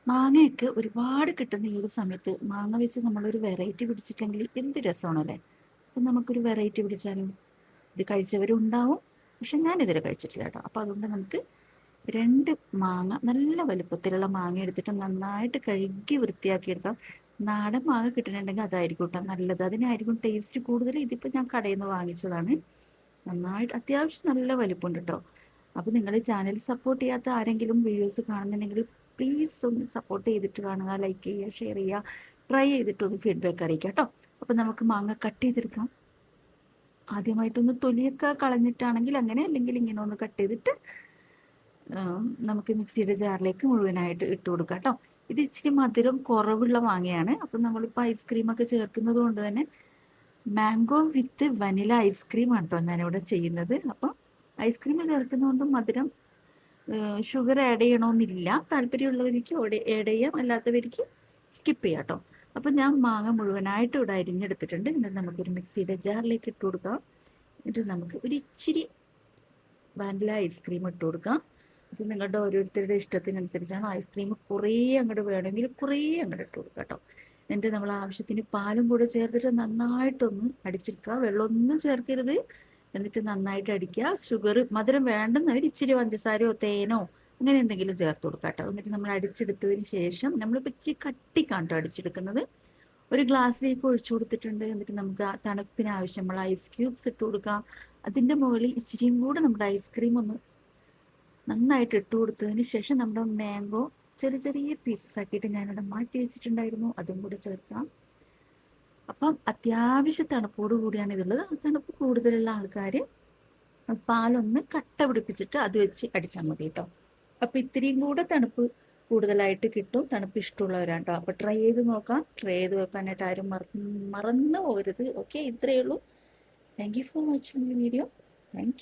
മാങ്ങയൊക്കെ ഒരുപാട് കിട്ടുന്ന ഈ ഒരു സമയത്ത് മാങ്ങ വെച്ച് നമ്മളൊരു വെറൈറ്റി പിടിച്ചിട്ടെങ്കിൽ എന്ത് രസമാണല്ലേ. അപ്പം നമുക്കൊരു വെറൈറ്റി പിടിച്ചാലും ഇത് കഴിച്ചവരും ഉണ്ടാവും. പക്ഷെ ഞാനിതുവരെ കഴിച്ചിട്ടില്ല കേട്ടോ. അപ്പോൾ അതുകൊണ്ട് നമുക്ക് 2 മാങ്ങ, നല്ല വലുപ്പത്തിലുള്ള മാങ്ങ എടുത്തിട്ട് നന്നായിട്ട് കഴുകി വൃത്തിയാക്കി എടുക്കാം. നാടൻ മാങ്ങ കിട്ടുന്നുണ്ടെങ്കിൽ അതായിരിക്കും കേട്ടോ നല്ലത്. അതിനായിരിക്കും ടേസ്റ്റ് കൂടുതൽ. ഇതിപ്പോൾ ഞാൻ കടയിൽ നിന്ന് വാങ്ങിച്ചതാണ്. നന്നായിട്ട് അത്യാവശ്യം നല്ല വലിപ്പമുണ്ട് കേട്ടോ. അപ്പോൾ നിങ്ങൾ ചാനൽ സപ്പോർട്ട് ചെയ്യാത്ത ആരെങ്കിലും വീഡിയോസ് കാണുന്നുണ്ടെങ്കിൽ പ്ലീസ് ഒന്ന് സപ്പോർട്ട് ചെയ്തിട്ട് കാണുക, ലൈക്ക് ചെയ്യുക, ഷെയർ ചെയ്യുക, ട്രൈ ചെയ്തിട്ടൊന്ന് ഫീഡ്ബാക്ക് അറിയിക്കുക കേട്ടോ. അപ്പോൾ നമുക്ക് മാങ്ങ കട്ട് ചെയ്തെടുക്കാം. ആദ്യമായിട്ടൊന്ന് തൊലിയൊക്കെ കളഞ്ഞിട്ടാണെങ്കിൽ അങ്ങനെ, അല്ലെങ്കിൽ ഇങ്ങനെ ഒന്ന് കട്ട് ചെയ്തിട്ട് നമുക്ക് മിക്സിയുടെ ജാറിലേക്ക് മുഴുവനായിട്ട് ഇട്ട് കൊടുക്കാം കേട്ടോ. ഇത് ഇച്ചിരി മധുരം കുറവുള്ള മാങ്ങയാണ്. അപ്പം നമ്മളിപ്പോൾ ഐസ്ക്രീമൊക്കെ ചേർക്കുന്നത് കൊണ്ട് തന്നെ മാംഗോ വിത്ത് വനില ഐസ്ക്രീമാണ് കേട്ടോ ഞാനിവിടെ ചെയ്യുന്നത്. അപ്പം ഐസ്ക്രീം ചേർക്കുന്നതുകൊണ്ട് മധുരം ഷുഗർ ആഡ് ചെയ്യണമെന്നില്ല. താല്പര്യമുള്ളവർക്ക് ആഡ് ചെയ്യാം, അല്ലാത്തവർക്ക് സ്കിപ്പ് ചെയ്യാം കേട്ടോ. അപ്പം ഞാൻ മാങ്ങ മുഴുവനായിട്ട് ഇവിടെ അരിഞ്ഞെടുത്തിട്ടുണ്ട്. എന്നിട്ട് നമുക്കൊരു മിക്സിയുടെ ജാറിലേക്ക് ഇട്ട് കൊടുക്കാം. എന്നിട്ട് നമുക്ക് ഒരു ഇച്ചിരി വാനില ഐസ്ക്രീം ഇട്ട് കൊടുക്കാം. അപ്പം നിങ്ങളുടെ ഓരോരുത്തരുടെ ഇഷ്ടത്തിനനുസരിച്ചാണ്. ഐസ്ക്രീം കുറേ അങ്ങോട്ട് വേണമെങ്കിൽ കുറേ അങ്ങോട്ട് ഇട്ട് കൊടുക്കാം കേട്ടോ. എന്നിട്ട് നമ്മൾ ആവശ്യത്തിന് പാലും കൂടെ ചേർത്തിട്ട് നന്നായിട്ടൊന്ന് അടിച്ചെടുക്കുക. വെള്ളമൊന്നും ചേർക്കരുത്. എന്നിട്ട് നന്നായിട്ട് അടിക്കുക. മധുരം വേണ്ടെന്നവർ ഇച്ചിരി പഞ്ചസാരയോ തേനോ അങ്ങനെ എന്തെങ്കിലും ചേർത്ത് കൊടുക്കുക കേട്ടോ. എന്നിട്ട് നമ്മൾ അടിച്ചെടുത്തതിന് ശേഷം നമ്മളിപ്പോൾ ഇച്ചിരി കട്ടിക്കാണ് കേട്ടോ അടിച്ചെടുക്കുന്നത്. ഒരു ഗ്ലാസ്സിലേക്ക് ഒഴിച്ചു കൊടുത്തിട്ടുണ്ട്. എന്നിട്ട് നമുക്ക് ആ തണുപ്പിന് ആവശ്യമുള്ള ഐസ് ക്യൂബ്സ് ഇട്ട് കൊടുക്കാം. അതിൻ്റെ മുകളിൽ ഇച്ചിരിയും കൂടെ നമ്മുടെ ഐസ്ക്രീം ഒന്ന് നന്നായിട്ട് ഇട്ട് കൊടുത്തതിന് ശേഷം നമ്മുടെ മാംഗോ ചെറിയ ചെറിയ പീസസ് ആക്കിയിട്ട് ഞാനിവിടെ മാറ്റി വെച്ചിട്ടുണ്ടായിരുന്നു, അതും കൂടെ ചേർക്കാം. അപ്പം അത്യാവശ്യം തണുപ്പോട് കൂടിയാണ് ഇതുള്ളത്. തണുപ്പ് കൂടുതലുള്ള ആൾക്കാർ പാലൊന്ന് കട്ട പിടിപ്പിച്ചിട്ട് അത് വെച്ച് അടിച്ചാൽ മതി കേട്ടോ. അപ്പം ഇത്തിരിയും കൂടെ തണുപ്പ് കൂടുതലായിട്ട് കിട്ടും. തണുപ്പ് ഇഷ്ടമുള്ളവരാണ് കേട്ടോ. അപ്പോൾ ട്രൈ ചെയ്ത് നോക്കാം. ട്രൈ ചെയ്ത് വെക്കാനായിട്ട് ആരും മറന്നു പോകരുത്. ഓക്കെ, ഇത്രയേ ഉള്ളൂ. Thank you for watching the video. Thank you.